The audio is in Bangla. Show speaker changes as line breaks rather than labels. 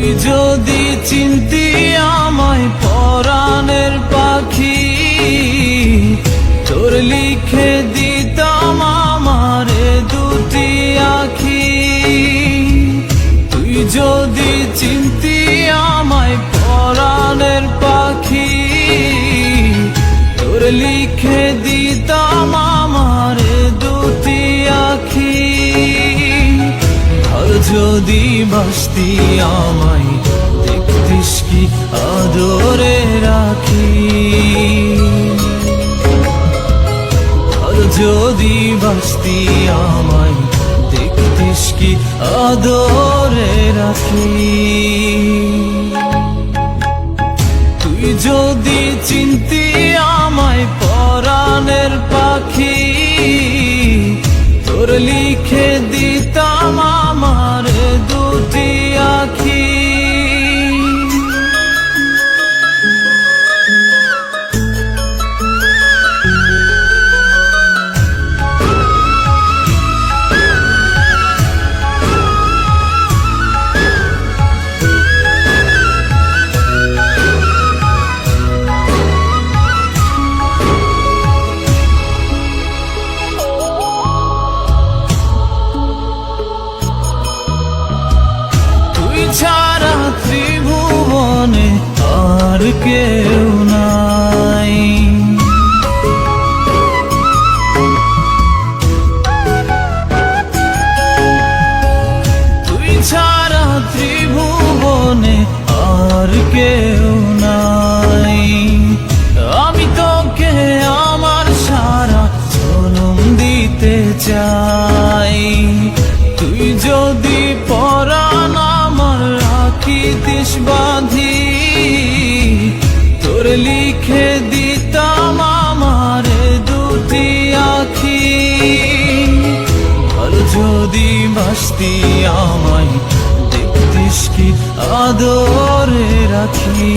তুই যদি চিনতি আমায় পরাণের পাখি, তোর লিখে দিতাম আমারে দুটি আখি। তুই যদি চিনতি আমায় পরাণের পাখি, তোর লিখে দিতাম আমারে দুটি আখি। আর যদি বাসতি আমায় দেখতিস কি আদরে রাখি। আর যদি বাসতি আমায় দেখতিস কি আদরে রাখি। তুই যদি চিনতি আমায় পরাণের পাখি, তোর লিখে দিতাম আমার দুটি আখি। ছাড়া ত্রিভুবনে আর কেউ নাই। তুই ছাড়া ত্রিভুবনে আর কেউ নাই। আমি তোকে আমার সারা জনম দিতে চাই। তুই যদি পরাণ রাখিতিস বাঁধি, তোর লিখে দিতাম আমারে দুটি আখি। আর যদি বাসতি আমায় দেখতিস কি আদরে রাখি।